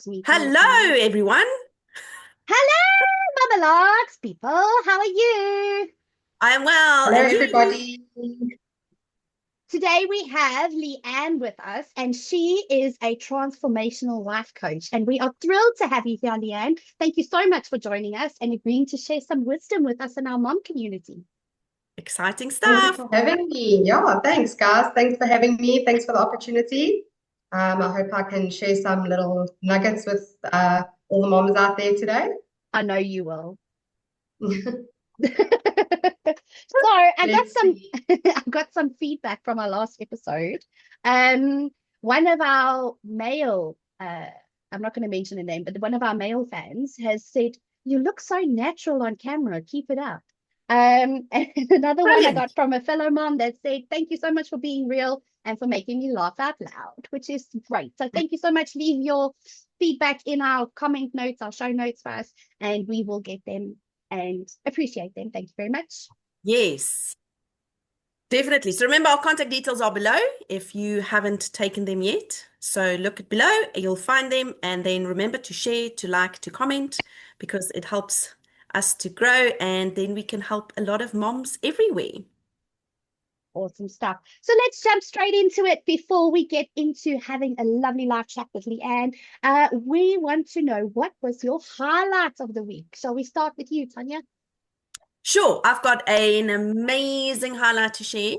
Hello, everyone. Hello, Momologues people. How are you? I'm well, Hello, and you? everybody. Today we have LeAnne with us, and she is a transformational life coach. And we are thrilled to have you here, LeAnne. Thank you so much for joining us and agreeing to share some wisdom with us in our mom community. Exciting Thank you stuff. for having me. Yeah, thanks, guys. Thanks for having me. Thanks for the opportunity. I hope I can share some little nuggets with all the moms out there today. I know you will. So I got Let's some see. I got some feedback from our last episode. Um, one of our male I'm not going to mention the name, but one of our male fans has said, "You look so natural on camera. Keep it up." And another one I got Brilliant. from a fellow mom that said, "Thank you so much for being real and for making me laugh out loud," which is great. So thank you so much. Leave your feedback in our comment notes, our show notes for us, and we will get them and appreciate them. Thank you very much. Yes, definitely. So remember, our contact details are below if you haven't taken them yet. So look at below, you'll find them, and then remember to share, to like, to comment, because it helps us to grow, and then we can help a lot of moms everywhere. Awesome stuff. So let's jump straight into it before we get into having a lovely live chat with LeAnne. We want to know, what was your highlight of the week? Shall we start with you, Tanya? Sure, I've got an amazing highlight to share.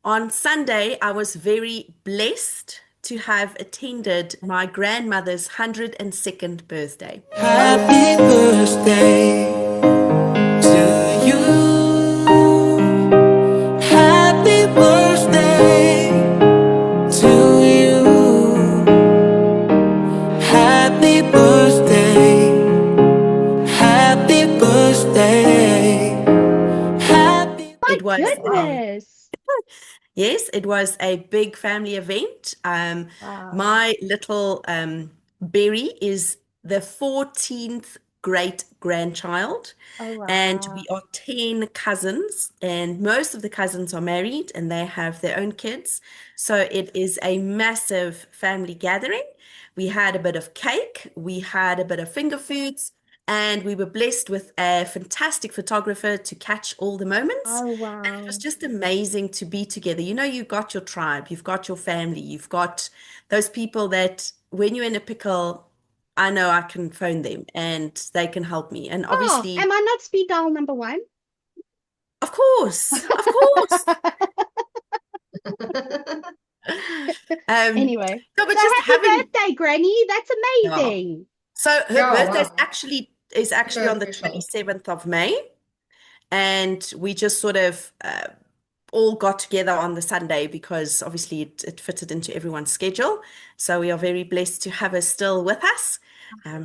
On Sunday, I was very blessed to have attended my grandmother's 102nd birthday. Happy birthday to you. Happy birthday to you. Happy birthday. Happy birthday. Happy. My It was goodness. Yes, it was a big family event. Wow. My little Berry is the 14th great grandchild, Oh, and wow. we are 10 cousins, and most of the cousins are married and they have their own kids. So it is a massive family gathering. We had a bit of cake, we had a bit of finger foods, and we were blessed with a fantastic photographer to catch all the moments. Oh, And it was wow. just amazing to be together. You know, you've got your tribe, you've got your family, you've got those people that when you're in a pickle, I know I can phone them and they can help me. And Oh, obviously, am I not speed dial number one? of course, of course. Anyway, No, but so just happy having, birthday, Granny. That's yeah. amazing. So her Yeah, birthday wow. is actually Super on the special. 27th of May, and we just sort of all got together on the Sunday because obviously it fitted into everyone's schedule. So we are very blessed to have her still with us.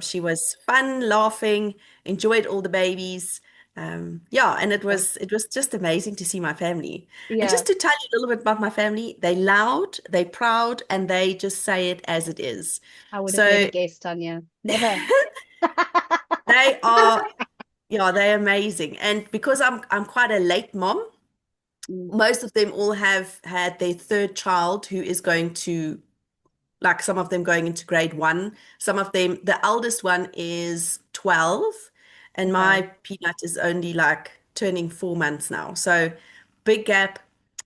She was fun, laughing, enjoyed all the babies. Yeah, and it was just amazing to see my family. And Yeah, just to tell you a little bit about my family, they loud, they proud, and they just say it as it is. I would have never So guessed, Tanya. Never. they are, yeah, they're amazing. And because I'm quite a late mom, Mm, most of them all have had their third child who is going to, like some of them going into grade one. Some of them, the eldest one is 12, and my okay. peanut is only like turning 4 months now. So big gap,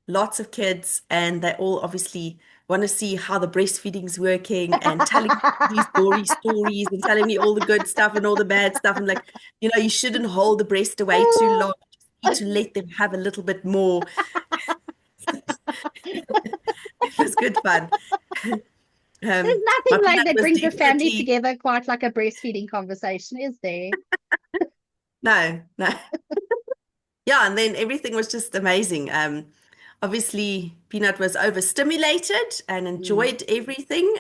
lots of kids, and they all obviously want to see how the breastfeeding's working and telling me all these gory stories and telling me all the good stuff and all the bad stuff. I'm like, you shouldn't hold the breast away too long. You need to let them have a little bit more. It was good fun. There's My nothing like peanut that was brings a family definitely together quite like a breastfeeding conversation, is there? no, no. Yeah, and then everything was just amazing. Obviously, Peanut was overstimulated and Mm, enjoyed everything.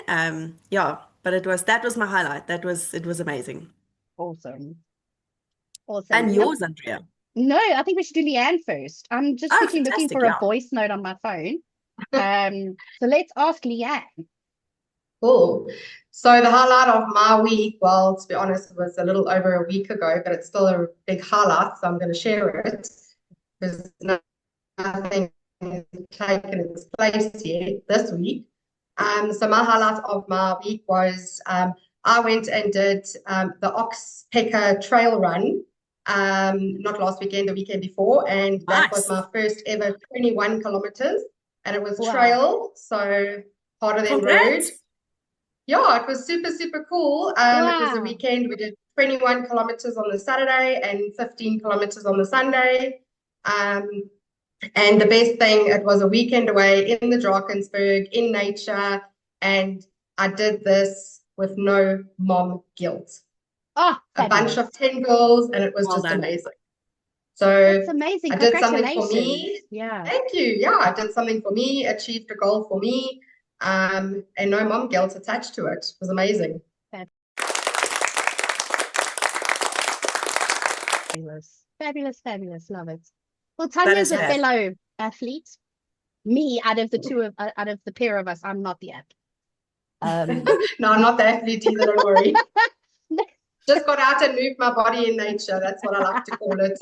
Yeah, but that was my highlight. It was amazing. awesome. Awesome. And yours, Andrea. No, I think we should do Leanne first. I'm just Oh, quickly looking fantastic. for a Yeah. voice note on my phone. So let's ask Leanne. Cool. So the highlight of my week, well, to be honest, it was a little over a week ago, but it's still a big highlight, so I'm going to share it because nothing has taken its place yet this week. So my highlight of my week was I went and did the Oxpecker Trail Run, not last weekend, the weekend before, and that was Nice. my first ever 21 kilometers, and it was Wow. trail, so harder than road. Congrats. Yeah, it was super, super cool. It was a Wow. weekend. We did 21 kilometers on the Saturday and 15 kilometers on the Sunday. And the best thing, it was a weekend away in the Drakensberg, in nature, and I did this with no mom guilt. Oh, A bunch fabulous. of 10 girls, and it was Well just done. amazing. That's So amazing. I did something for Congratulations. me. Yeah. Thank you. Yeah, I did something for me, achieved a goal for me, and no mom guilt attached to it. It was amazing. Fabulous. Fabulous, fabulous. Love it. Well, That Tanya's is a fab. fellow athlete. Me, out of the pair of us, I'm not the athlete. No, I'm not the athlete either, don't worry. Just got out and moved my body in nature. That's what I like to call it.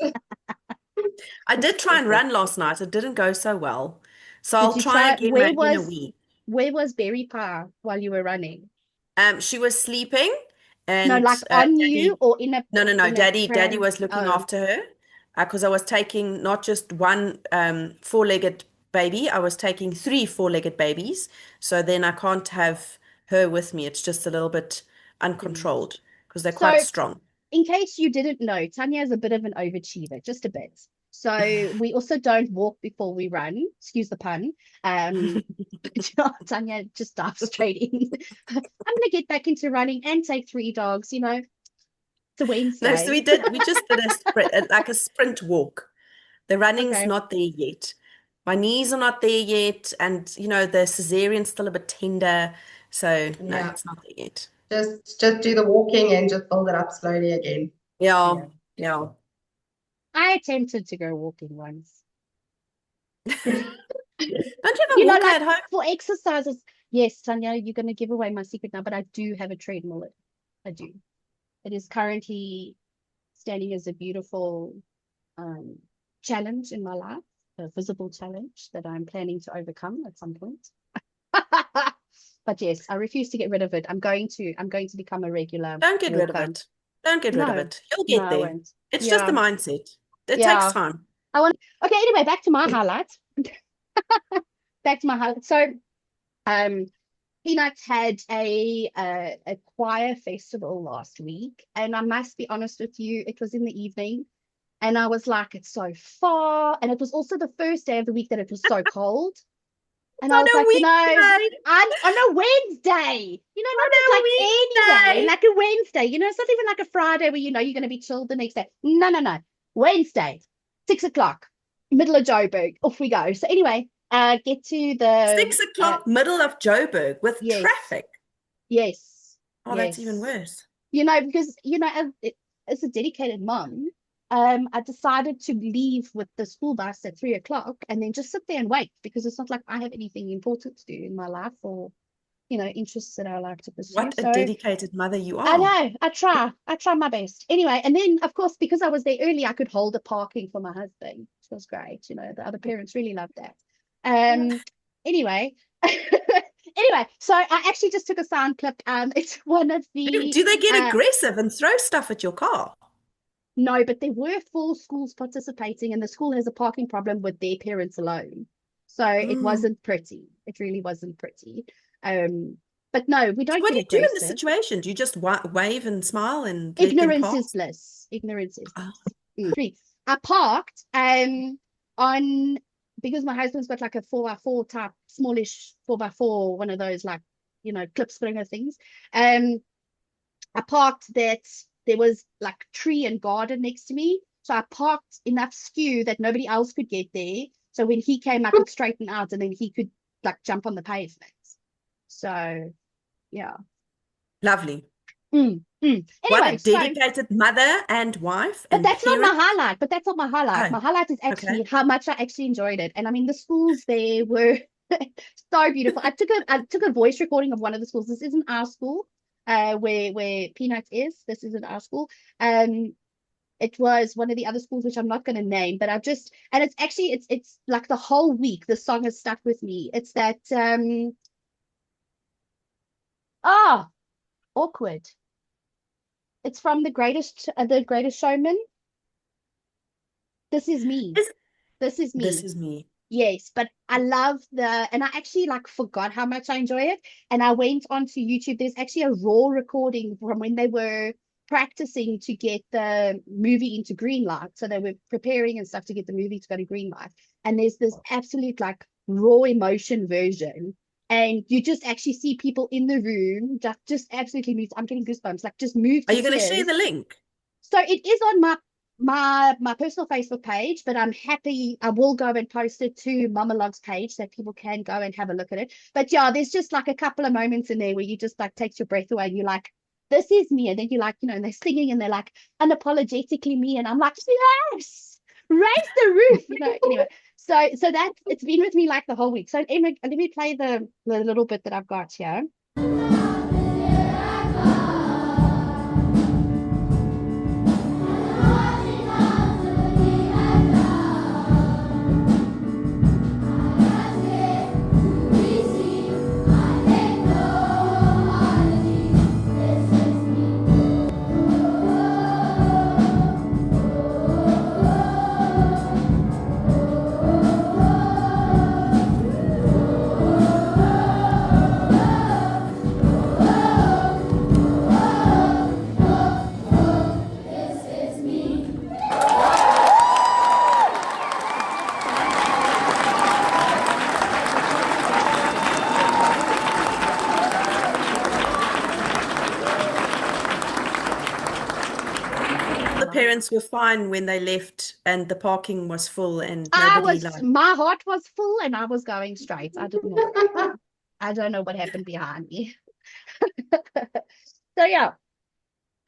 I did try and run last night. It didn't go so well. So Did I'll you try try? again maybe in a week. Where was Berry Pa while you were running? She was sleeping No, and like on you Daddy, or in a no. Daddy pram? was looking Oh, after her because I was taking not just one four-legged baby, I was taking three four-legged babies. So then I can't have her with me. It's just a little bit mm. uncontrolled because they're quite So strong. in case you didn't know, Tanya is a bit of an overachiever, just a bit. So we also don't walk before we run. Excuse the pun. Tanya just dives straight in. I'm gonna get back into running and take 3 dogs. It's a No, so Wednesday. we just did a sprint, like a sprint walk. The running's Okay. not there yet. My knees are not there yet, and the cesarean's still a bit tender, so no, Yeah, it's not there yet. just do the walking and just build it up slowly again. Yeah, Yeah. yeah. I attempted to go walking once. Don't you have a walker Like at home? for exercises. Yes, Tanya, you're gonna give away my secret now, but I do have a treadmill. I do. It is currently standing as a beautiful challenge in my life, a visible challenge that I'm planning to overcome at some point. But yes, I refuse to get rid of it. I'm going to become a regular Don't get rid of walker. it. Don't get rid of No, it. You'll no, get I there. won't. It's just the Yeah, mindset. It takes yeah. time. Okay, anyway, back to my highlights. Back to my highlights. So Peanuts had a choir festival last week, and I must be honest with you, it was in the evening, and I was like, it's so far, and it was also the first day of the week that it was so cold, and I On was a like, weekday. on a Wednesday, On not just a like any day, weekday. like a Wednesday, it's not even like a Friday where you're going to be chilled the next day. No, Wednesday, 6 o'clock, middle of Joburg, off we go. So anyway, get to the 6 o'clock, middle of Joburg with yes. traffic. Yes, Oh, that's even yes. worse. Because as a dedicated mom, I decided to leave with the school bus at 3 o'clock and then just sit there and wait because it's not like I have anything important to do in my life or interests that I like to pursue. What a So dedicated mother you I are. know I try my best. Anyway, and then of course because I was there early, I could hold the parking for my husband, which was great. The other parents really loved that. Anyway. Anyway, so I actually just took a sound clip. It's one of the Do they get aggressive and throw stuff at your car? no, but there were 4 schools participating, and the school has a parking problem with their parents alone. So it wasn't pretty. It really wasn't pretty. But no, we So don't what get do you do in this aggressive. situation? Do you just wave and smile and let them Ignorance is pass? bliss. Ignorance is Oh, bliss. I parked on because my husband's got like a 4x4 type, smallish 4x4, one of those like clip springer things. I parked that there was like tree and garden next to me. So I parked enough skew that nobody else could get there. So when he came, I could straighten out and then he could like jump on the pavement. So yeah. lovely. What a Anyway, so dedicated mother and wife but and that's not my parent. highlight. But that's not my highlight. Oh, My highlight is actually okay. how much I actually enjoyed it. And I mean the schools there were so beautiful. I took a voice recording of one of the schools. This isn't our school, where Peanuts is. This isn't our school. It was one of the other schools which I'm not going to name, but and it's actually it's like the whole week the song has stuck with me. It's that oh awkward. It's from the greatest showman. This is me. Is This is this me. is me. Yes, but I love and I actually like forgot how much I enjoy it. And I went onto YouTube. There's actually a raw recording from when they were practicing to get the movie into green light. So they were preparing and stuff to get the movie to go to green light. And there's this absolute like raw emotion version. And you just actually see people in the room just absolutely moved. I'm getting goosebumps, like just moved Are to you going to share tears. the link? So it is on my personal Facebook page, but I'm happy I will go and post it to Momologues page so people can go and have a look at it. But yeah, there's just like a couple of moments in there where you just like takes your breath away and you're like, this is me. And then you're like, and they're singing and they're like unapologetically me. And I'm like, yes, raise the roof. Anyway. So that it's been with me like the whole week. So Emma, let me play the little bit that I've got here. The parents were fine when they left and the parking was full and nobody My heart was full and I was going straight. I don't know. I don't know what happened behind me. So yeah.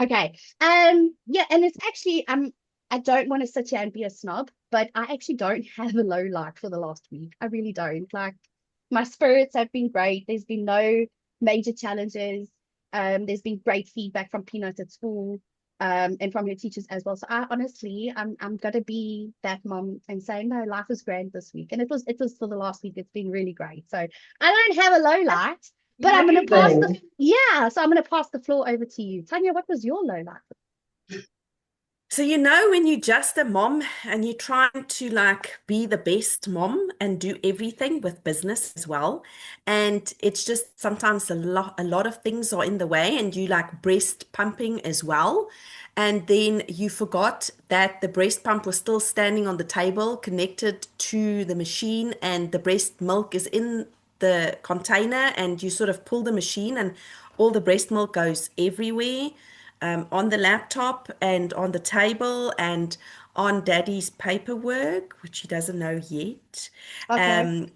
Okay. Yeah, and it's actually I don't want to sit here and be a snob, but I actually don't have a low light for the last week. I really don't. Like my spirits have been great. There's been no major challenges. There's been great feedback from Peanut at school, and from your teachers as well. So I honestly, I'm gonna be that mom and say, no, life was grand this week. And it was for the last week. It's been really great. So I don't have a low light, but I'm gonna pass so I'm gonna pass the floor over to you. Tanya, what was your low light? So, when you're just a mom and you're trying to like be the best mom and do everything with business as well, and it's just sometimes a lot of things are in the way, and you like breast pumping as well, and then you forgot that the breast pump was still standing on the table connected to the machine, and the breast milk is in the container, and you sort of pull the machine, and all the breast milk goes everywhere, on the laptop and on the table and on daddy's paperwork, which he doesn't know yet. Okay. Um,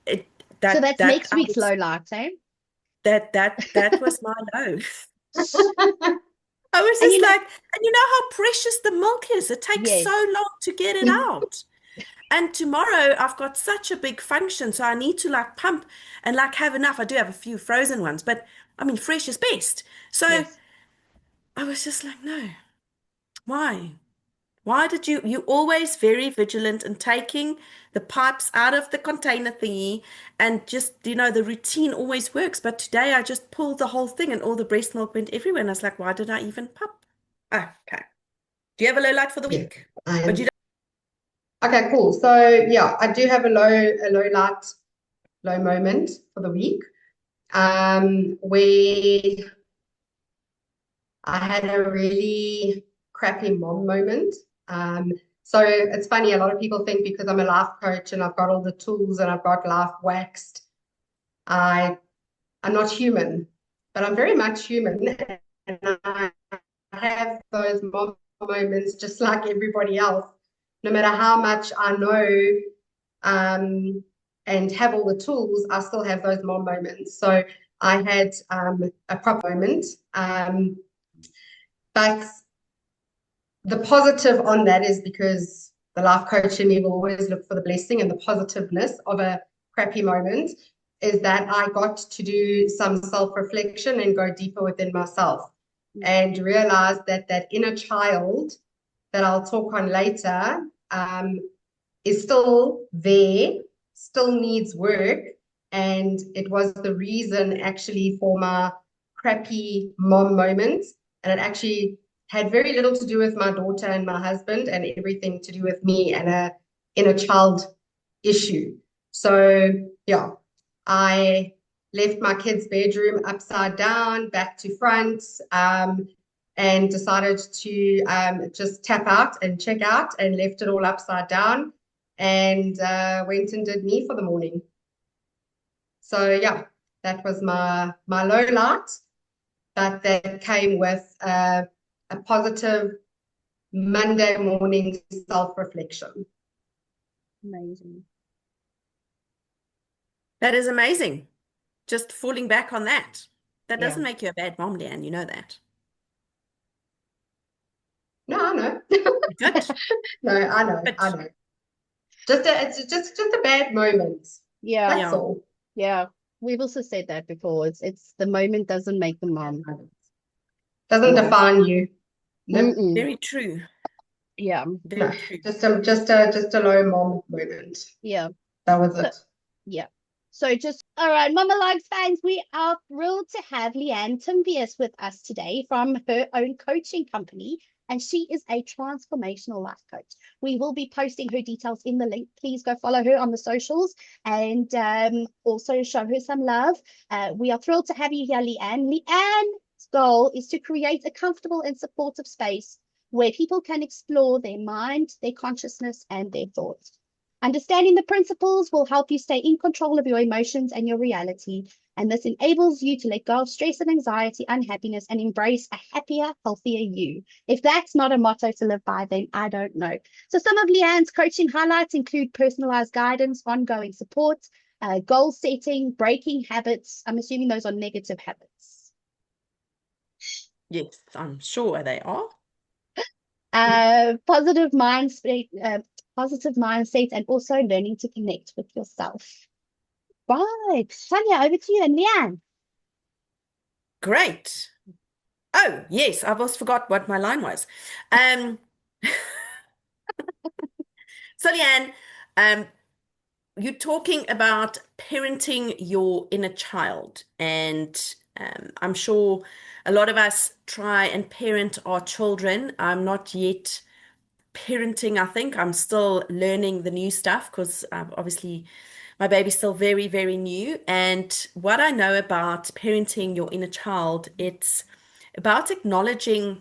it, So that that's that next week's low light, eh? that was my low. I was And just like, and you know how precious the milk is. It takes yes. so long to get it out. And tomorrow I've got such a big function, so I need to like pump and like have enough. I do have a few frozen ones, but I mean, fresh is best. So Yes. I was just like, no, why? Why did you always very vigilant in taking the pipes out of the container thingy and just, the routine always works. But today I just pulled the whole thing and all the breast milk went everywhere. And I was like, why did I even pump? Ah, okay. Do you have a low light for the week? But you Okay, cool. So yeah, I do have a low light, low moment for the week. Where I had a really crappy mom moment. So it's funny, a lot of people think because I'm a life coach and I've got all the tools and I've got life waxed, I'm not human, but I'm very much human. And I have those mom moments just like everybody else. No matter how much I know and have all the tools, I still have those mom moments. So I had a proper moment. But the positive on that is because the life coach in me will always look for the blessing and the positiveness of a crappy moment, is that I got to do some self-reflection and go deeper within myself and realize that that inner child that I'll talk on later is still there, still needs work. And it was the reason actually for my crappy mom moments, and it actually had very little to do with my daughter and my husband, and everything to do with me and a inner child issue. So yeah, I left my kids' bedroom upside down, back to front, and decided to just tap out and check out, and left it all upside down, and went and did me for the morning. So yeah, that was my low light, but that came with a positive Monday morning self-reflection. Amazing. That is amazing. Just falling back on that. That Yeah. doesn't make you a bad mom, LeAnne. You know that. No, I know. Good. No, I know. But I know. It's just a bad moment. Yeah. That's all. Yeah. We've also said that before. It's the moment doesn't make the mom. Doesn't Yeah. define you. Nope. Mm-mm. very true. Yeah. No, Very true. just a low mom moment. Yeah. That was So, it. yeah. So just, all right, Momologues fans, we are thrilled to have LeAnne Tymvios with us today from her own coaching company, and she is a transformational life coach. We will be posting her details in the link. Please go follow her on the socials and also show her some love. We are thrilled to have you here, LeAnne. LeAnne's goal is to create a comfortable and supportive space where people can explore their mind, their consciousness, and their thoughts. Understanding the principles will help you stay in control of your emotions and your reality, and this enables you to let go of stress and anxiety, unhappiness, and embrace a happier, healthier you. If that's not a motto to live by, then I don't know. So some of LeAnne's coaching highlights include personalized guidance, ongoing support, goal setting, breaking habits. I'm assuming those are negative habits. Yes, I'm sure they are. Positive mindset, and also learning to connect with yourself. Right, Tanya, over to you, and LeAnne. Great. Oh, yes, I've almost forgot what my line was. So LeAnne, you're talking about parenting your inner child, and I'm sure a lot of us try and parent our children. I'm not yet parenting, I think. I'm still learning the new stuff because obviously my baby's still very, very new. And what I know about parenting your inner child, it's about acknowledging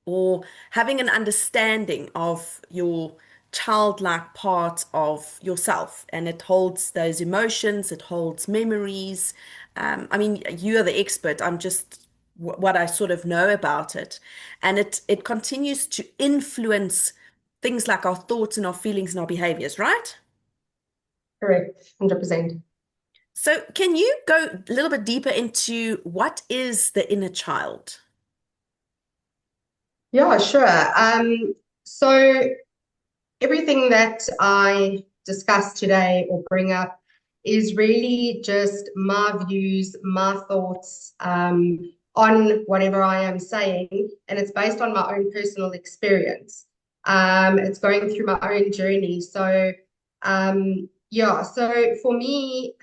or having an understanding of your childlike part of yourself. And it holds those emotions, it holds memories. I mean, you are the expert. I'm just what I sort of know about it. And it continues to influence things like our thoughts and our feelings and our behaviors, right? Correct. 100%. So can you go a little bit deeper into what is the inner child? Yeah, sure. So everything that I discuss today or bring up is really just my views, my thoughts on whatever I am saying, and it's based on my own personal experience. It's going through my own journey. So yeah, so for me,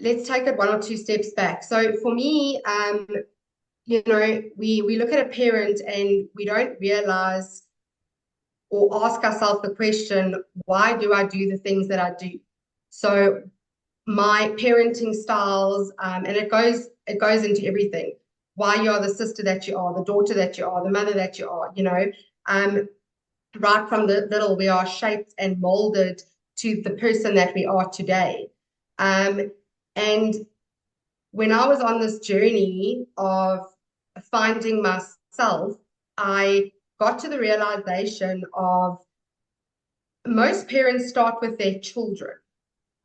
let's take it one or two steps back. So for me, you know, we look at a parent and we don't realize or ask ourselves the question, why do I do the things that I do? So my parenting styles, and it goes into everything. Why you are the sister that you are, the daughter that you are, the mother that you are, you know, right from the little, we are shaped and molded to the person that we are today. And when I was on this journey of finding myself, I got to the realization of most parents start with their children,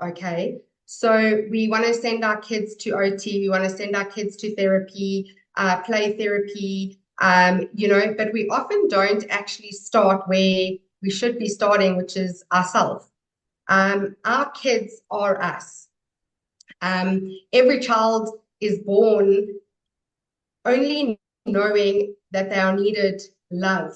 okay? So we want to send our kids to OT, we want to send our kids to therapy, play therapy, you know, but we often don't actually start where we should be starting, which is ourselves. Our kids are us. Every child is born only knowing that they are needed love.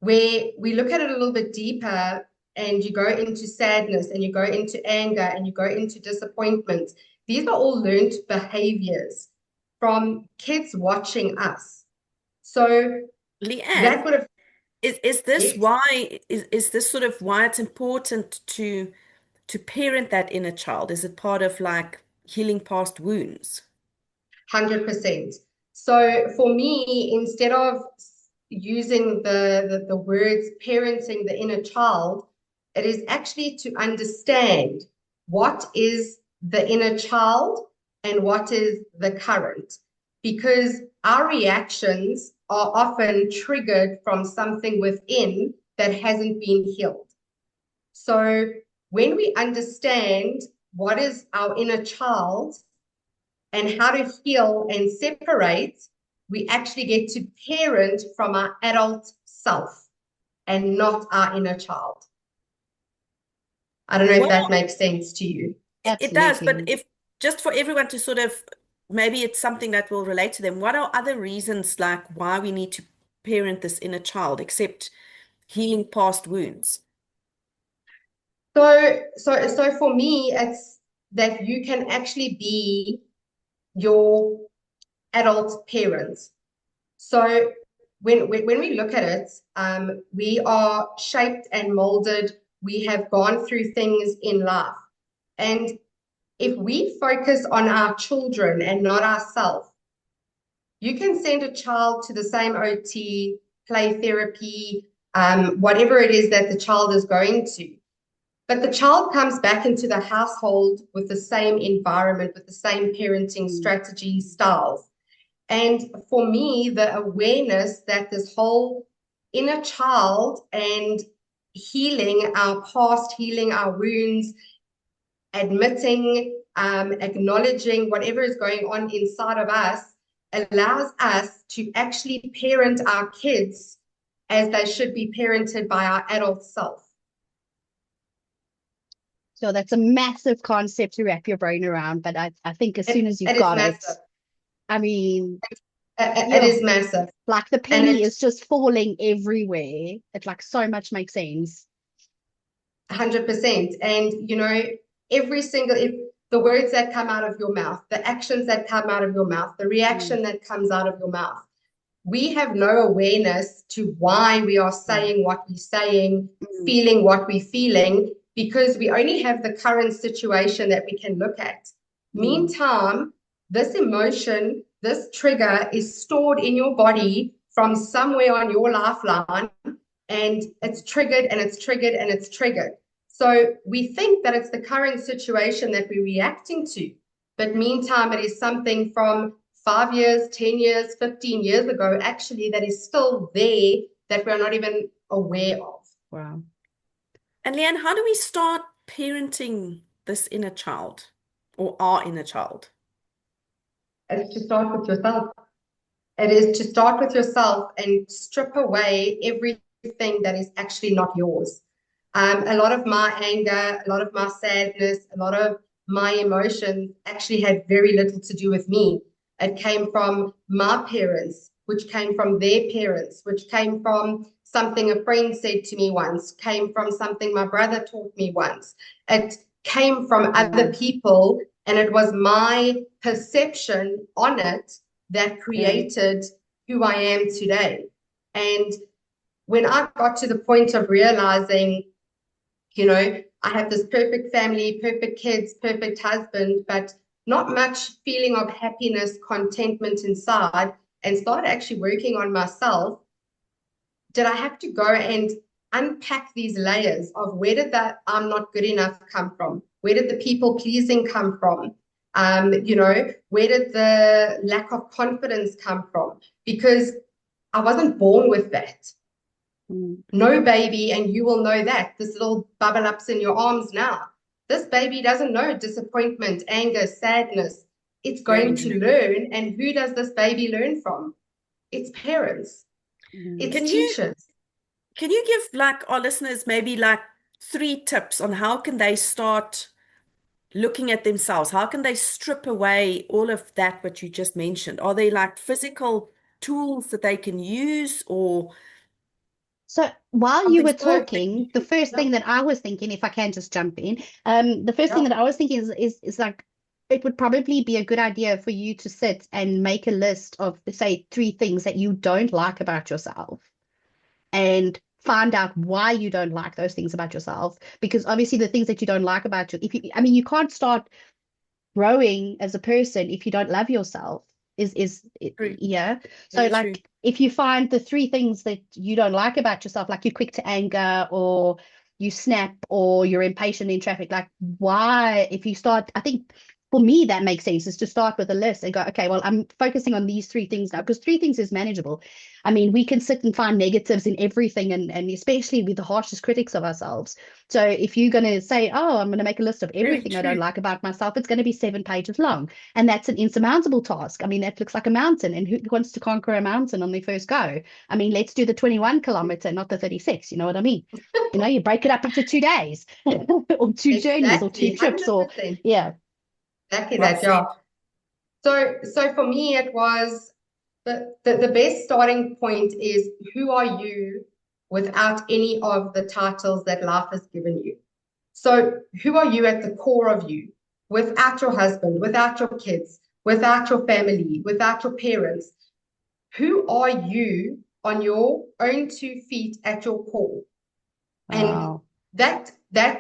Where we look at it a little bit deeper and you go into sadness and you go into anger and you go into disappointment, these are all learned behaviors from kids watching us. So that LeAnne, would have, is this yes, why is this sort of why it's important to parent that inner child? Is it part of like healing past wounds? 100%. So for me, instead of using the words parenting the inner child, it is actually to understand what is the inner child and what is the current. Because our reactions are often triggered from something within that hasn't been healed. So when we understand what is our inner child and how to heal and separate, we actually get to parent from our adult self and not our inner child. I don't know if What that makes sense to you. it does, but Absolutely. if just for everyone to sort of maybe it's something that will relate to them, what are other reasons like why we need to parent this inner child except healing past wounds? So for me, it's that you can actually be your adult parents. So when we look at it, we are shaped and molded. We have gone through things in life. And if we focus on our children and not ourselves, you can send a child to the same OT, play therapy, whatever it is that the child is going to. But the child comes back into the household with the same environment, with the same parenting strategies, styles. And for me, the awareness that this whole inner child and healing our past, healing our wounds, admitting, acknowledging whatever is going on inside of us allows us to actually parent our kids as they should be parented by our adult self. So that's a massive concept to wrap your brain around. But I think as soon as you've It is got it, massive. I mean, It yeah, is massive. like the And penny it is just falling everywhere. It like so much makes sense. 100%. And, you know, every single, if the words that come out of your mouth, the actions that come out of your mouth, the reaction that comes out of your mouth, we have no awareness to why we are saying what we're saying, feeling what we're feeling, because we only have the current situation that we can look at. Meantime, this emotion, this trigger is stored in your body from somewhere on your lifeline, and it's triggered and it's triggered and it's triggered. So we think that it's the current situation that we're reacting to, but meantime, it is something from 5 years, 10 years, 15 years ago, actually, that is still there that we're not even aware of. Wow. And LeAnne, how do we start parenting this inner child or our inner child? It's to start with yourself. It is to start with yourself and strip away everything that is actually not yours. A lot of my anger, a lot of my sadness, a lot of my emotions actually had very little to do with me. It came from my parents, which came from their parents, which came from something a friend said to me once, came from something my brother taught me once. It came from other people, and it was my perception on it that created who I am today. And when I got to the point of realizing, you know, I have this perfect family, perfect kids, perfect husband, but not much feeling of happiness, contentment inside, and started actually working on myself, did I have to go and unpack these layers of where did that I'm not good enough come from? Where did the people pleasing come from? You know, where did the lack of confidence come from? Because I wasn't born with that. No baby, and you will know that, this little bubble ups in your arms now. This baby doesn't know disappointment, anger, sadness. It's Very going to true. learn. And who does this baby learn from? Its parents, its Can you teachers. can you give like our listeners maybe like 3 tips on how can they start looking at themselves? How can they strip away all of that what you just mentioned? Are they like physical tools that they can use or So while you Something were so talking, the first yeah, thing that I was thinking, if I can just jump in, the first thing yeah. that I was thinking is like it would probably be a good idea for you to sit and make a list of, say, 3 things that you don't like about yourself and find out why you don't like those things about yourself. Because obviously the things that you don't like about you, I mean, you can't start growing as a person if you don't love yourself. True. Yeah. So Very true. like if you find the 3 things that you don't like about yourself, like you're quick to anger or you snap or you're impatient in traffic, like why, if you start, I think for me that makes sense, is to start with a list and go, okay, well, I'm focusing on these 3 things now, because 3 things is manageable. I mean, we can sit and find negatives in everything, and especially with the harshest critics of ourselves. So if you're going to say, oh, I'm going to make a list of Very everything I don't true. like about myself, it's going to be 7 pages long. And that's an insurmountable task. I mean, that looks like a mountain. And who wants to conquer a mountain on their first go? I mean, let's do the 21 kilometer, not the 36. You know what I mean? You know, you break it up into 2 days or 2 journeys or 2 trips, or 100%. yeah. Exactly Well that, yeah. said. So for me, it was the best starting point is, who are you without any of the titles that life has given you? So who are you at the core of you, without your husband, without your kids, without your family, without your parents? Who are you on your own 2 feet at your core? And Wow. that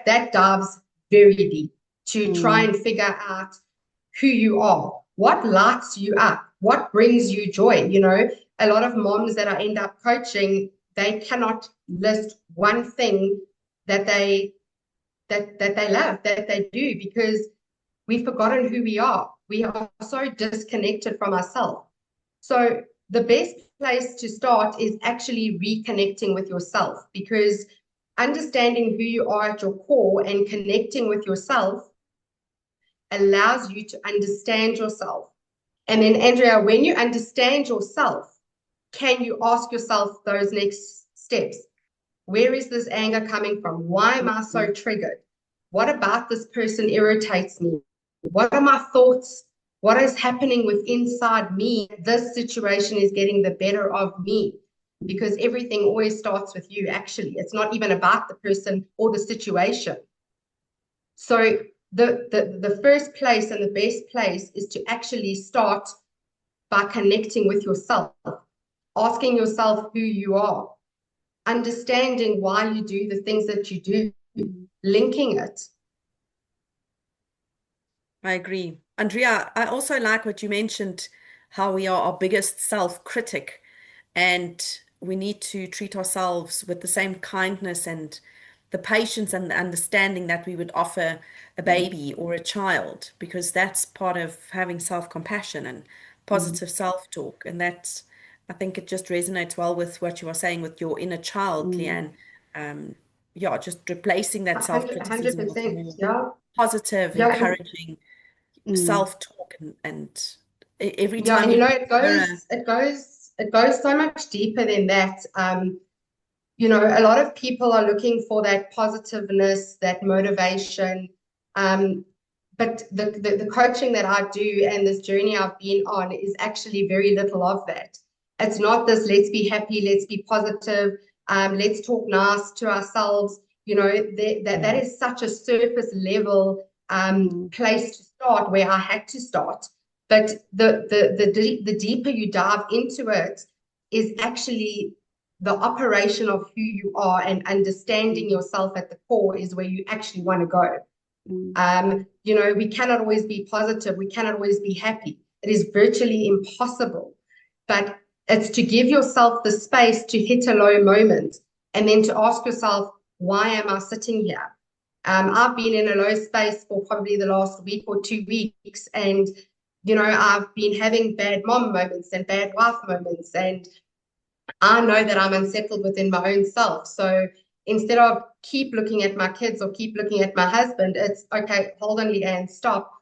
dives very deep to try Mm, and figure out who you are, what lights you up, what brings you joy. You know, a lot of moms that I end up coaching, they cannot list one thing that they love, that they do, because we've forgotten who we are. We are so disconnected from ourselves. So the best place to start is actually reconnecting with yourself, because understanding who you are at your core and connecting with yourself allows you to understand yourself. And then, Andrea, when you understand yourself, can you ask yourself those next steps? Where is this anger coming from? Why am I so triggered? What about this person irritates me? What are my thoughts? What is happening with inside me? This situation is getting the better of me, because everything always starts with you, actually. It's not even about the person or the situation. So the first place and the best place is to actually start by connecting with yourself, asking yourself who you are, understanding why you do the things that you do, linking it. I agree. Andrea, I also like what you mentioned, how we are our biggest self-critic, and we need to treat ourselves with the same kindness and the patience and the understanding that we would offer a baby or a child, because that's part of having self-compassion and positive self-talk. And that's, I think it just resonates well with what you were saying with your inner child, mm, LeAnne. Yeah, just replacing that 100%, self-criticism with more yeah. positive, Yeah, encouraging mm, self-talk, and every yeah, time and you you know, look in the mirror. it goes so much deeper than that. You know, a lot of people are looking for that positiveness, that motivation. But the coaching that I do and this journey I've been on is actually very little of that. It's not this, let's be happy, let's be positive, let's talk nice to ourselves. You know, that is such a surface level mm, place to start, where I had to start. But the deeper you dive into it is actually the operation of who you are, and understanding yourself at the core is where you actually want to go. mm, You know, we cannot always be positive. We cannot always be happy. It is virtually impossible. But it's to give yourself the space to hit a low moment, and then to ask yourself, why am I sitting here? I've been in a low space for probably the last week or 2 weeks. And, you know, I've been having bad mom moments and bad wife moments. And I know that I'm unsettled within my own self. So instead of keep looking at my kids or keep looking at my husband, it's okay, hold on, LeAnne, stop.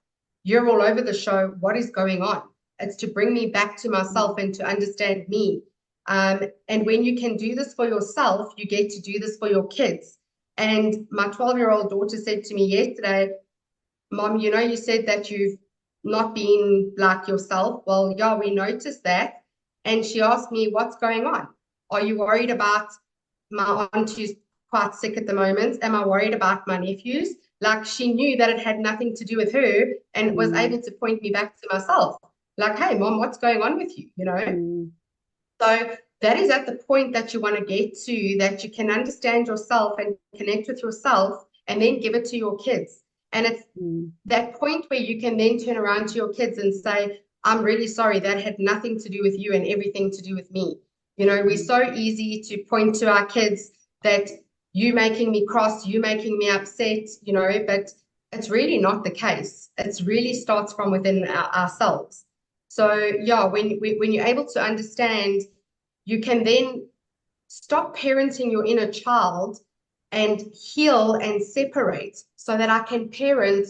You're all over the show. What is going on? It's to bring me back to myself and to understand me. And when you can do this for yourself, you get to do this for your kids. And my 12-year-old daughter said to me yesterday, Mom, you know, you said that you've not been like yourself. Well, yeah, we noticed that. And she asked me, what's going on? Are you worried about my aunt who's quite sick at the moment? Am I worried about my nephews? Like, she knew that it had nothing to do with her and was able to point me back to myself. Like, hey, mom, what's going on with you? You know? So that is at the point that you want to get to, that you can understand yourself and connect with yourself and then give it to your kids. And it's that point where you can then turn around to your kids and say, I'm really sorry, that had nothing to do with you and everything to do with me. You know, we're so easy to point to our kids that you making me cross, you making me upset, you know, but it's really not the case. It really starts from within ourselves. So yeah, when you're able to understand, you can then stop parenting your inner child and heal and separate so that I can parent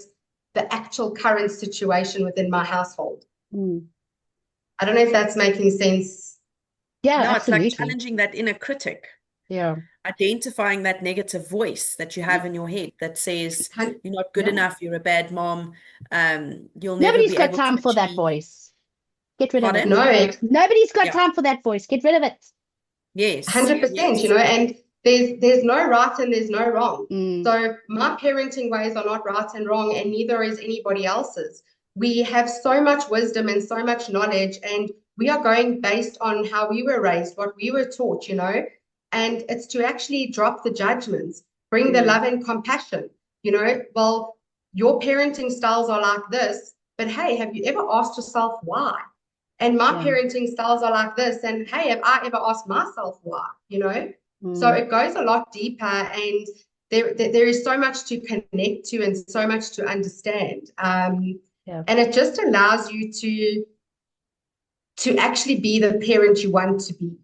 the actual current situation within my household. I don't know if that's making sense. Yeah, No, it's like absolutely. challenging that inner critic, Yeah. identifying that negative voice that you have in your head that says you're not good Yeah. enough, you're a bad mom, you'll never Nobody's be got able to time for that achieve. voice. Get rid of it. Pardon? No, Nobody's got Yeah. time for that voice. Get rid of it. Yes. 100%, Yes. you know, and there's no right and there's no wrong. Mm. So my parenting ways are not right and wrong, and neither is anybody else's. We have so much wisdom and so much knowledge, and we are going based on how we were raised, what we were taught, you know, and it's to actually drop the judgments, bring the love and compassion, you know. Well, your parenting styles are like this, but hey, have you ever asked yourself why? And my parenting styles are like this. And hey, have I ever asked myself why? You know? So it goes a lot deeper, and there is so much to connect to and so much to understand. And it just allows you to actually be the parent you want to be.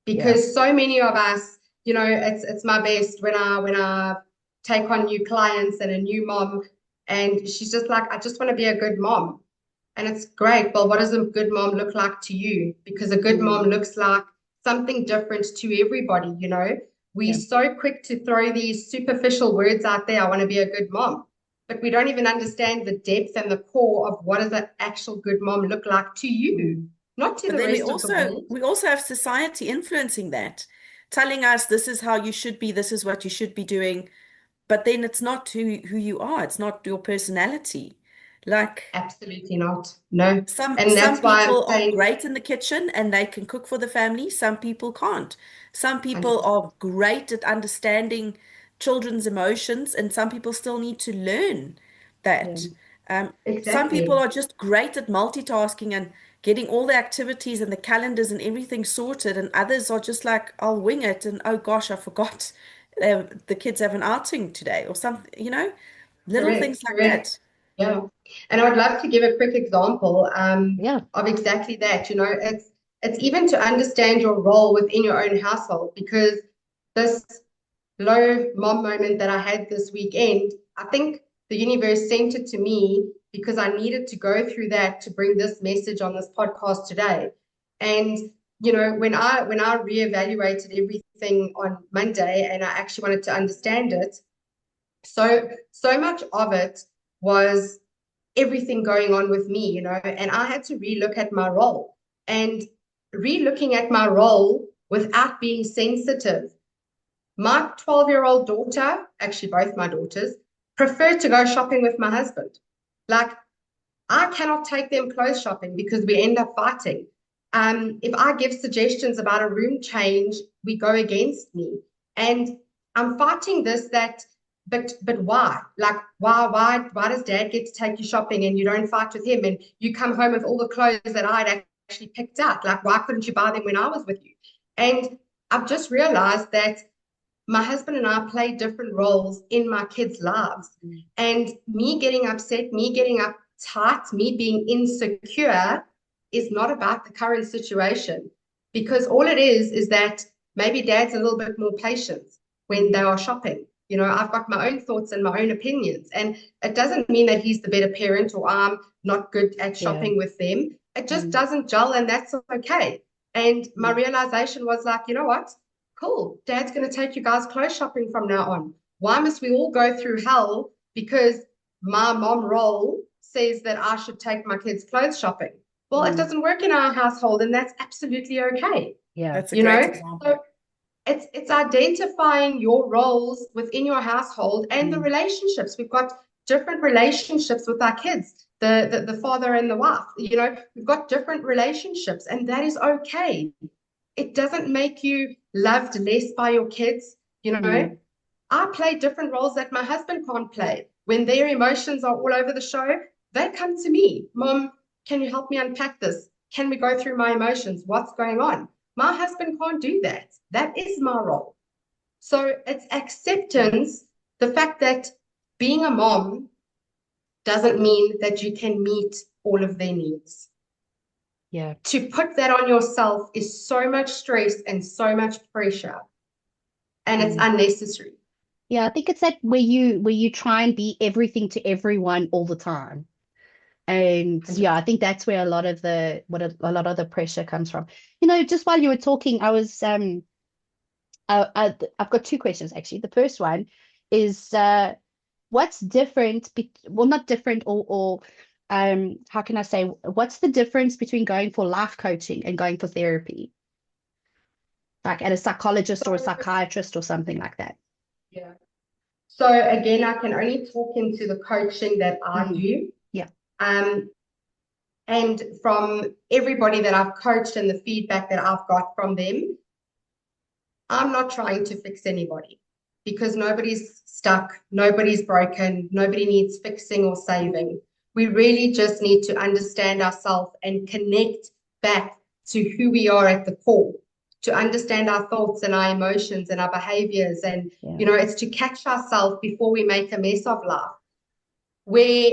Because so many of us, you know, it's my best when I take on new clients and a new mom, and she's just like, I just want to be a good mom. And it's great. Well, what does a good mom look like to you? Because a good mom looks like something different to everybody, you know. We're so quick to throw these superficial words out there. I want to be a good mom. But we don't even understand the depth and the core of what does an actual good mom look like to you, not to But the then rest of the world. we also have society influencing that, telling us this is how you should be, this is what you should be doing. But then it's not who you are. It's not your personality. Like Absolutely not. No. And some that's why I'm people are saying great in the kitchen and they can cook for the family. Some people can't. Some people 100%. are great at understanding children's emotions, and some people still need to learn that. Some people Exactly. are just great at multitasking and getting all the activities and the calendars and everything sorted, and others are just like, I'll wing it, and oh gosh, I forgot the kids have an outing today or something, you know, little things Correct, like correct. that. Yeah. And I would love to give a quick example Yeah. of exactly that. You know, it's even to understand your role within your own household, because this low mom moment that I had this weekend, I think the universe sent it to me because I needed to go through that to bring this message on this podcast today. And you know, when I reevaluated everything on Monday and I actually wanted to understand it, so much of it was everything going on with me, you know, and I had to relook at my role, and relooking at my role without being sensitive. My 12-year-old daughter, actually both my daughters, prefer to go shopping with my husband. Like, I cannot take them clothes shopping because we end up fighting. If I give suggestions about a room change, we go against me. And I'm fighting this that, but why? Like, why does dad get to take you shopping and you don't fight with him, and you come home with all the clothes that I'd actually picked out? Like, why couldn't you buy them when I was with you? And I've just realized that my husband and I play different roles in my kids' lives. And me getting upset, me getting uptight, me being insecure is not about the current situation, because all it is that maybe dad's a little bit more patient when they are shopping. You know, I've got my own thoughts and my own opinions. And it doesn't mean that he's the better parent or I'm not good at shopping with them. It just doesn't gel, and that's okay. And my realization was like, you know what? Cool. Dad's going to take you guys clothes shopping from now on. Why must we all go through hell because my mom role says that I should take my kids clothes shopping? Well, it doesn't work in our household, and that's absolutely okay. Yeah. That's a You great know, example. so it's identifying your roles within your household and the relationships. We've got different relationships with our kids, the father and the wife. We've got different relationships, and that is okay. It doesn't make you loved less by your kids. I play different roles that my husband can't play. When their emotions are all over the show, they come to me. Mom, can you help me unpack this? Can we go through my emotions? What's going on? My husband can't do that. That is my role. So it's acceptance, the fact that being a mom doesn't mean that you can meet all of their needs. Yeah. To put that on yourself is so much stress and so much pressure, and it's unnecessary. Yeah, I think it's that where you try and be everything to everyone all the time. And yeah, I think that's where a lot of the pressure comes from. Just while you were talking, I was I've got two questions actually. The first one is what's different well, not different, or how can I say, what's the difference between going for life coaching and going for therapy? Like at a psychologist or a psychiatrist or something like that. Yeah. So again, I can only talk into the coaching that I do. Yeah. And from everybody that I've coached and the feedback that I've got from them, I'm not trying to fix anybody, because nobody's stuck, nobody's broken, nobody needs fixing or saving. We really just need to understand ourselves and connect back to who we are at the core, to understand our thoughts and our emotions and our behaviors. And, it's to catch ourselves before we make a mess of life. Where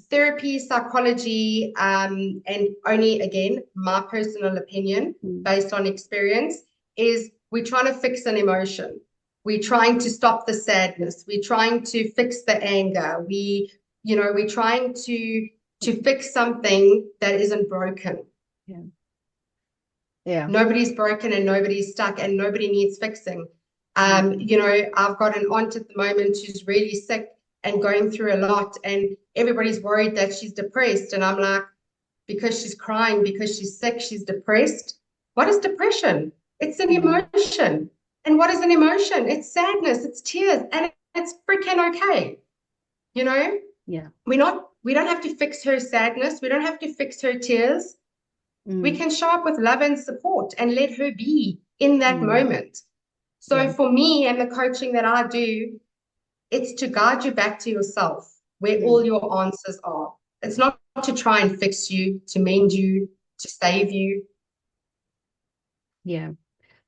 therapy, psychology, and only, again, my personal opinion based on experience, is we're trying to fix an emotion. We're trying to stop the sadness. We're trying to fix the anger. We're trying to fix something that isn't broken. Yeah. Yeah. Nobody's broken and nobody's stuck and nobody needs fixing. I've got an aunt at the moment who's really sick and going through a lot, and everybody's worried that she's depressed. And I'm like, because she's crying, because she's sick, she's depressed. What is depression? It's an emotion. And what is an emotion? It's sadness, it's tears, and it's freaking okay. Yeah. We don't have to fix her sadness. We don't have to fix her tears. We can show up with love and support and let her be in that moment. So for me and the coaching that I do, it's to guide you back to yourself, where all your answers are. It's not to try and fix you, to mend you, to save you. Yeah,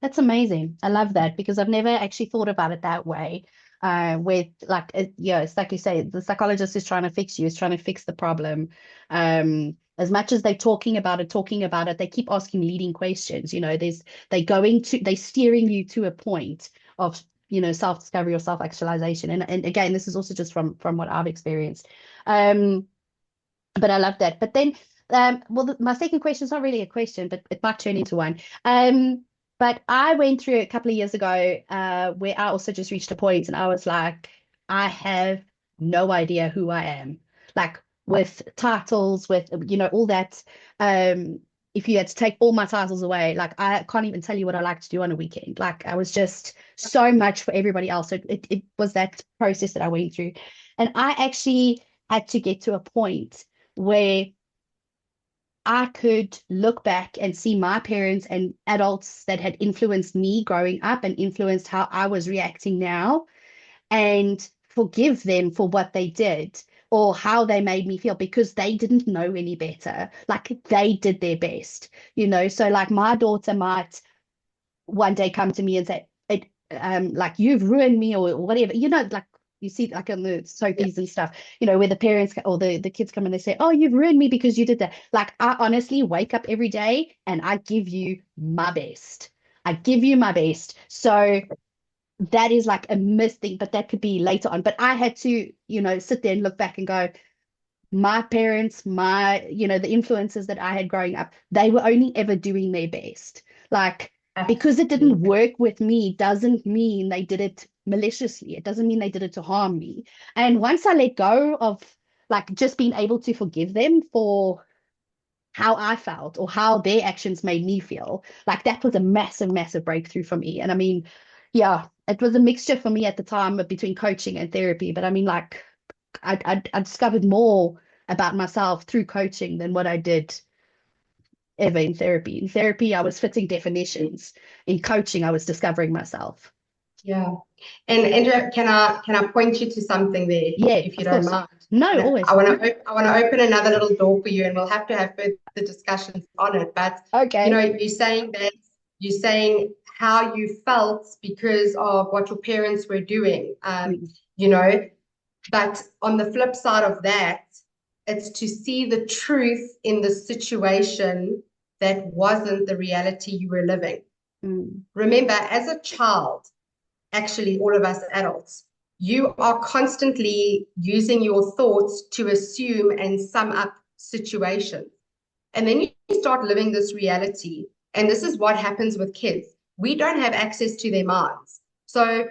that's amazing. I love that, because I've never actually thought about it that way. With it's like you say, the psychologist is trying to fix you, is trying to fix the problem. As much as they're talking about it, they keep asking leading questions. They're steering you to a point of self-discovery or self-actualization. And again, this is also just from what I've experienced. But I love that. But then, my second question is not really a question, but it might turn into one. But I went through a couple of years ago where I also just reached a point and I was like, I have no idea who I am. Like with titles, with, all that. If you had to take all my titles away, like I can't even tell you what I like to do on a weekend. Like I was just so much for everybody else. So it was that process that I went through. And I actually had to get to a point where I could look back and see my parents and adults that had influenced me growing up and influenced how I was reacting now, and forgive them for what they did or how they made me feel, because they didn't know any better. Like they did their best, So like my daughter might one day come to me and say, like, you've ruined me or whatever, like you see like on the soapies and stuff, where the parents or the kids come and they say, oh, you've ruined me because you did that. Like I honestly wake up every day and I give you my best. So that is like a missed thing, but that could be later on. But I had to, sit there and look back and go, my parents, the influences that I had growing up, they were only ever doing their best. Like, because it didn't work with me doesn't mean they did it maliciously. It doesn't mean they did it to harm me. And once I let go of like just being able to forgive them for how I felt or how their actions made me feel. Like that was a massive, massive breakthrough for me. And I mean, yeah, it was a mixture for me at the time between coaching and therapy. But I mean, like I discovered more about myself through coaching than what I did ever in therapy. In therapy, I was fitting definitions. In coaching, I was discovering myself. Yeah. And Andrea, can I point you to something there, Yeah, if you of don't course. mind? No, And always. I want to open another little door for you, and we'll have to have further discussions on it. But Okay. you're saying how you felt because of what your parents were doing. Mm, You know, but on the flip side of that, it's to see the truth in the situation that wasn't the reality you were living. mm, Remember, as a child, actually all of us adults, you are constantly using your thoughts to assume and sum up situations. And then you start living this reality. And this is what happens with kids. We don't have access to their minds. So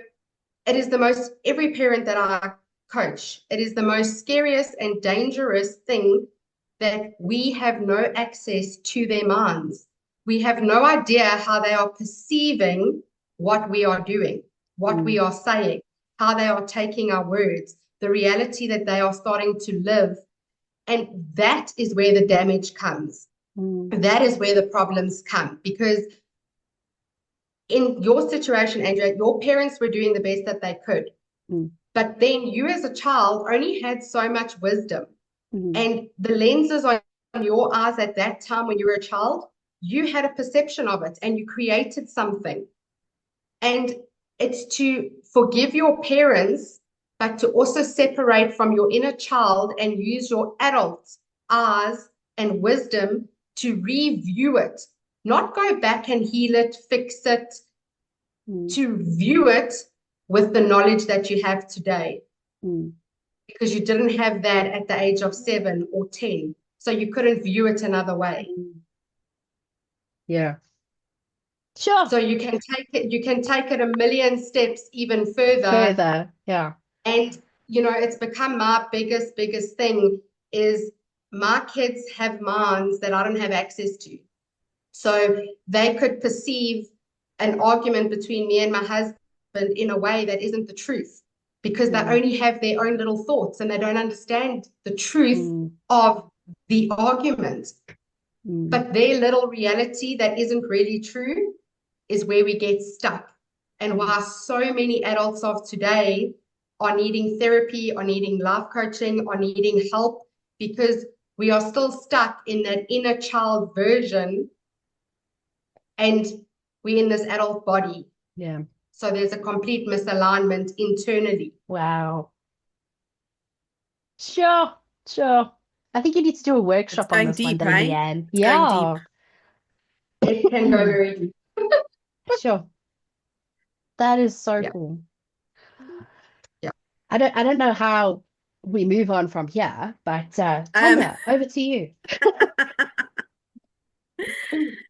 it is the most, every parent that I coach, it is the most scariest and dangerous thing that we have no access to their minds. We have no idea how they are perceiving what we are doing, what we mm, are saying, how they are taking our words, the reality that they are starting to live. And that is where the damage comes. mm, That is where the problems come. Because in your situation, Andrea, your parents were doing the best that they could. mm, But then you, as a child, only had so much wisdom. mm, And the lenses on your eyes at that time when you were a child, you had a perception of it and you created something. And it's to forgive your parents, but to also separate from your inner child and use your adult eyes and wisdom to review it, not go back and heal it, fix it, mm, to view it with the knowledge that you have today. mm. Because you didn't have that at the age of 7 or 10. So you couldn't view it another way. Yeah. Sure. So you can take it a million steps even further. Further. Yeah. And it's become my biggest thing is my kids have minds that I don't have access to. So they could perceive an argument between me and my husband in a way that isn't the truth because they Mm, only have their own little thoughts and they don't understand the truth mm, of the argument. mm, But their little reality that isn't really true is where we get stuck. And mm, why so many adults of today are needing therapy, are needing life coaching, are needing help because we are still stuck in that inner child version and we're in this adult body. yeah. So there's a complete misalignment internally. Wow. Sure. Sure. I think you need to do a It's workshop on going this one deep, day, hey? LeAnne. It's going deep. Yeah. It can go very deep. Sure. That is so Yeah. cool. Yeah. I don't know how we move on from here, but Um, Tanya, over to you.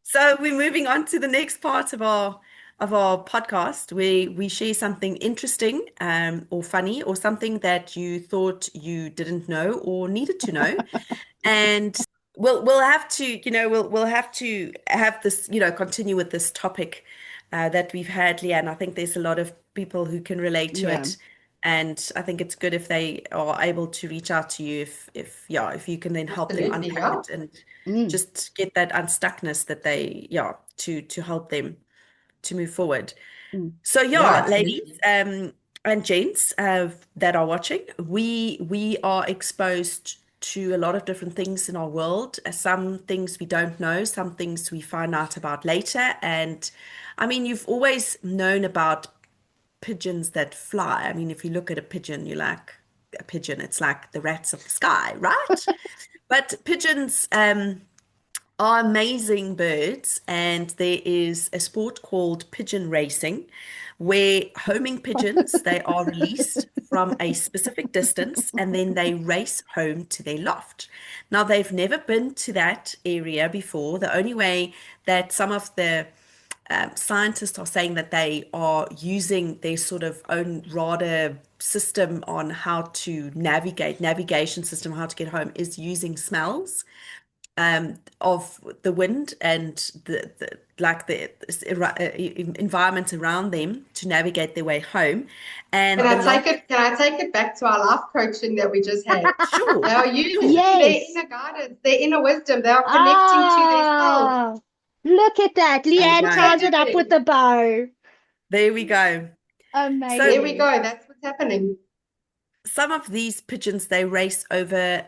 so we're moving on to the next part of our podcast where we share something interesting or funny or something that you thought you didn't know or needed to know. And we'll have to, we'll have to have this, continue with this topic that we've had, Leanne. I think there's a lot of people who can relate to Yeah, it. And I think it's good if they are able to reach out to you if you can then help them Absolutely. unpack Yeah. it and mm, just get that unstuckness that they, to help them to move forward. mm, So Yeah, yeah, ladies, absolutely. and gents that are watching, we are exposed to a lot of different things in our world. Some things we don't know, some things we find out about later. And I mean, you've always known about pigeons that fly. I mean, if you look at a pigeon, you're like, a pigeon, it's like the rats of the sky, right? But pigeons, are amazing birds, and there is a sport called pigeon racing, where homing pigeons they are released from a specific distance and then they race home to their loft. Now they've never been to that area before. The only way that some of the scientists are saying that they are using their sort of own radar system on how to navigation system, how to get home, is using smells. of the wind and the environment around them to navigate their way home. And the long, Can I take it back to our life coaching that we just had? sure, They are using sure. their Yes. inner guidance, their inner wisdom. They are connecting to their self. Ah, look at that. There we LeAnne What go. they're ties it up with doing. the bow. There we go. So There we Amazing. go. That's what's happening. some of these pigeons, they race over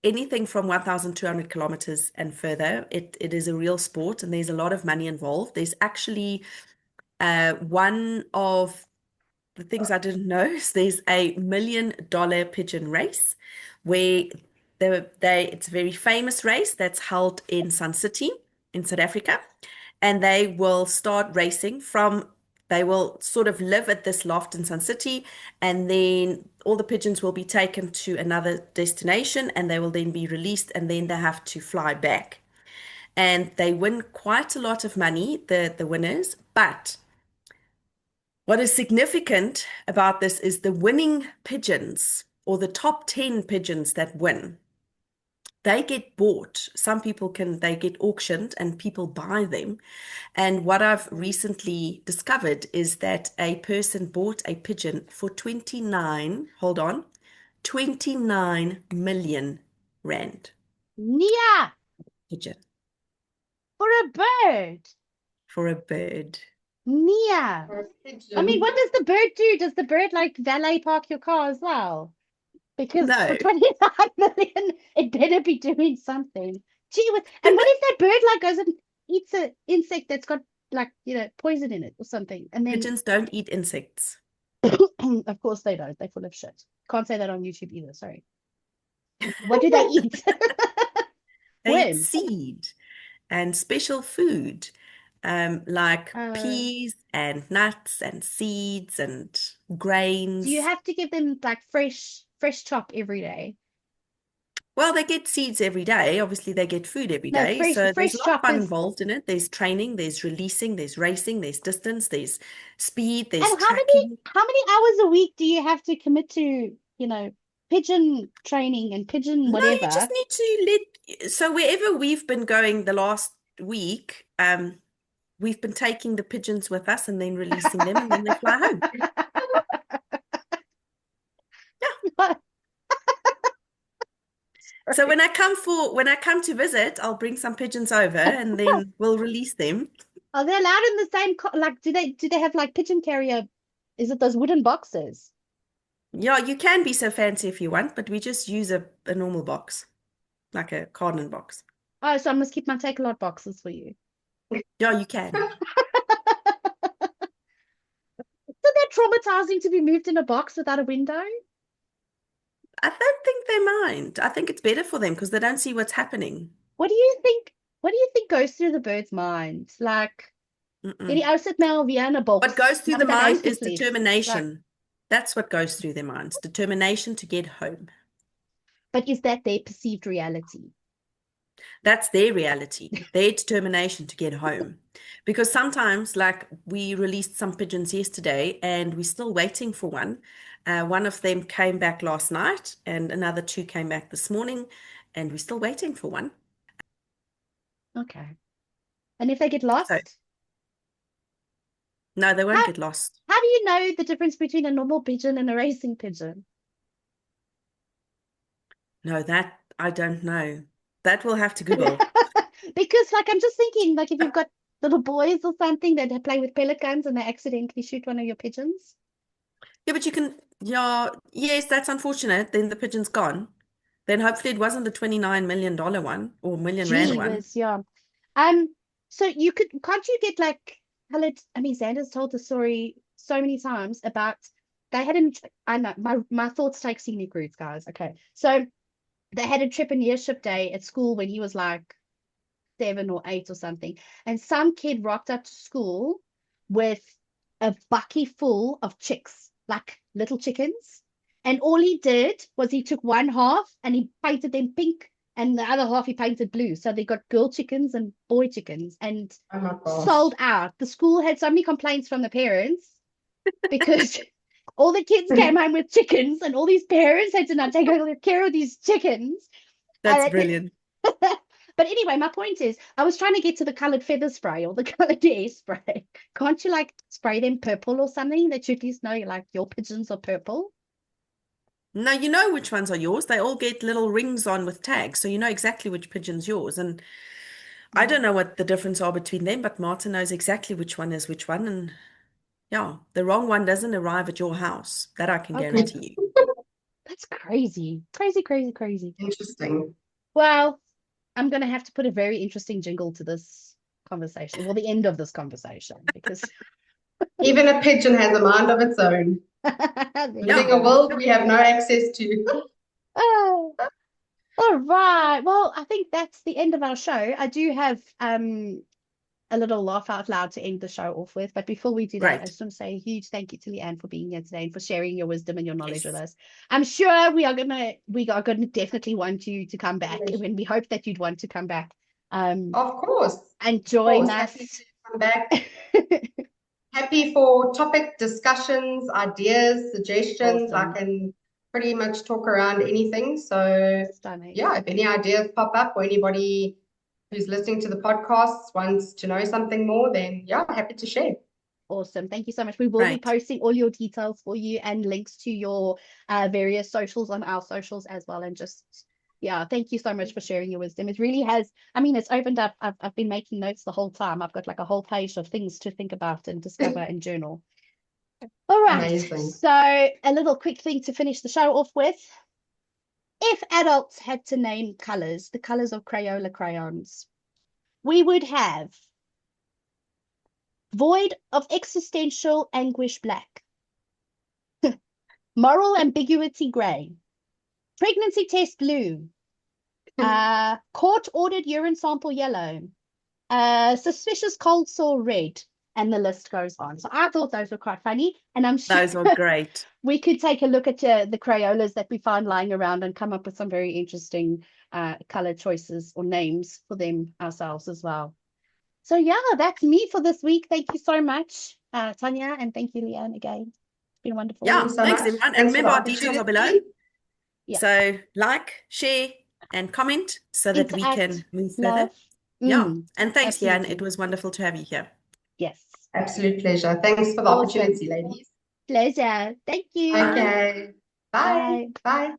anything from 1,200 kilometers and further. It is a real sport, and there's a lot of money involved. There's actually one of the things I didn't know is there's a $1 million pigeon race where it's a very famous race that's held in Sun City in South Africa, and they will start racing from they will sort of live at this loft in Sun City, and then all the pigeons will be taken to another destination, and they will then be released, and then they have to fly back. And they win quite a lot of money, the winners, but what is significant about this is the winning pigeons or the top 10 pigeons that win. They get bought. Some people they get auctioned and people buy them. And what I've recently discovered is that a person bought a pigeon for 29 million rand. Nia, Pigeon for a bird. for a bird. Nia. Or a I mean, pigeon. what does the bird do? Does the bird like valet park your car as well? Because for No, 29 million, it better be doing something. Gee, and what if that bird like goes and eats an insect that's got like, poison in it or something? And then, pigeons don't eat insects. of course they don't. They're full of shit. Can't say that on YouTube either. Sorry. What do they eat? They eat Worms. seed and special food, like Uh, peas and nuts and seeds and do you grains. have to give them like fresh chop every day? Well, they get seeds every day. Obviously, they get food every No, day. So there's a fresh lot of chop fun is. involved in it. There's training, there's releasing, there's racing, there's distance, there's speed, there's And tracking. how many hours a week do you have to commit to, pigeon training and pigeon No, you just whatever? need to so wherever we've been going the last week, we've been taking the pigeons with us and then releasing them, and then they fly home. So when I come to visit, I'll bring some pigeons over and then we'll release them. Are they allowed in the same like do they have like pigeon carrier? Is it those wooden boxes? Yeah, you can be so fancy if you want, but we just use a normal box, like a carton box. Oh, so I must keep my take-a-lot boxes for you. Yeah, you can. So they're traumatizing to be moved in a box without a window? I don't think they mind. I think it's better for them because they don't see what's happening. What do you think? What do you think goes through the bird's mind? Like, hierdie Mm-mm. ou sit nou alweer in 'n box. What goes through Nou the moet hy huis mind toe is vlieg. Like, determination. That's what goes through their minds. Determination to get home. but is that their perceived reality? That's their reality, their determination to get home. Because sometimes, like we released some pigeons yesterday and we're still waiting for one. One of them came back last night and another two came back this morning, and we're still waiting for one. Okay. And if they get So, lost? no, they won't How get lost. how do you know the difference between a normal pigeon and a racing pigeon? No, that I don't know. That we'll have to Google. Because like I'm just thinking, like if you've got little boys or something that play with pelicans and they accidentally shoot one of your pigeons. Yeah, but yeah, yes, that's unfortunate. Then the pigeon's gone. Then hopefully it wasn't the $29 million one or million rand Gee one. whiz, yeah. So can't you get like, I mean, Xander's told the story so many times about they had I know my thoughts take scenic routes, guys. Okay. So they had a entrepreneurship day at school when he was like 7 or 8 or something. And some kid rocked up to school with a bucky full of chicks, like little chickens. And all he did was he took one half and he painted them pink and the other half he painted blue. So they got girl chickens and boy chickens and Oh my gosh. sold out. The school had so many complaints from the parents because all the kids came home with chickens and all these parents had to now take care of these chickens. That's And brilliant. But anyway, my point is, I was trying to get to the colored feather spray or the colored hairspray. Can't you like spray them purple or something that you at least know like your pigeons are purple? No, you know which ones are yours. They all get little rings on with tags, so you know exactly which pigeon's yours. And I don't know what the difference are between them, but Martin knows exactly which one is which one. And yeah, the wrong one doesn't arrive at your house. That I can Okay. guarantee you. That's crazy. Crazy, crazy, crazy. Interesting. Well, I'm going to have to put a very interesting jingle to this conversation. Well, the end of this conversation, because Even a pigeon has a mind of its own, there you living a go. world we have no access to. Oh, all right. Well, I think that's the end of our show. I do have a little laugh out loud to end the show off with. But before we do that, I Great. just want to say a huge thank you to LeAnne for being here today and for sharing your wisdom and your knowledge with Yes. us. I'm sure we are gonna definitely want you to come back, and we hope that you'd want to come back Of course. and join Happy us. to come back. Happy for topic discussions, ideas, suggestions. I Awesome. can pretty much talk around anything. So Stunning. yeah, if any ideas pop up or anybody who's listening to the podcast wants to know something more, then yeah, happy to share. Awesome. Thank you so much. We will be Right. posting all your details for you and links to your various socials on our socials as well. And just, yeah, thank you so much for sharing your wisdom. It really has, I mean, it's opened up. I've been making notes the whole time. I've got like a whole page of things to think about and discover and journal. All right. Amazing. So a little quick thing to finish the show off with. If adults had to name colors, the colors of Crayola crayons, we would have void of existential anguish black, moral ambiguity gray, pregnancy test blue, court ordered urine sample yellow, suspicious cold sore red, and the list goes on. So I thought those were quite funny, and I'm sure Those are great. we could take a look at the Crayolas that we find lying around and come up with some very interesting color choices or names for them ourselves as well. So yeah, that's me for this week. Thank you so much, Tanya, and thank you, LeAnne, again. It's been wonderful. Yeah, Thank you so thanks much. everyone. And Thanks for the remember, our details are below. opportunity. Yeah. So like, share, and comment so that we Interact, can move love. further. Yeah. Mm, And thanks, LeAnne. absolutely. It was wonderful to have you here. Yes. Absolute pleasure. Thanks for the Awesome. opportunity, ladies. Pleasure. Thank you. Okay. Bye. Bye. Bye.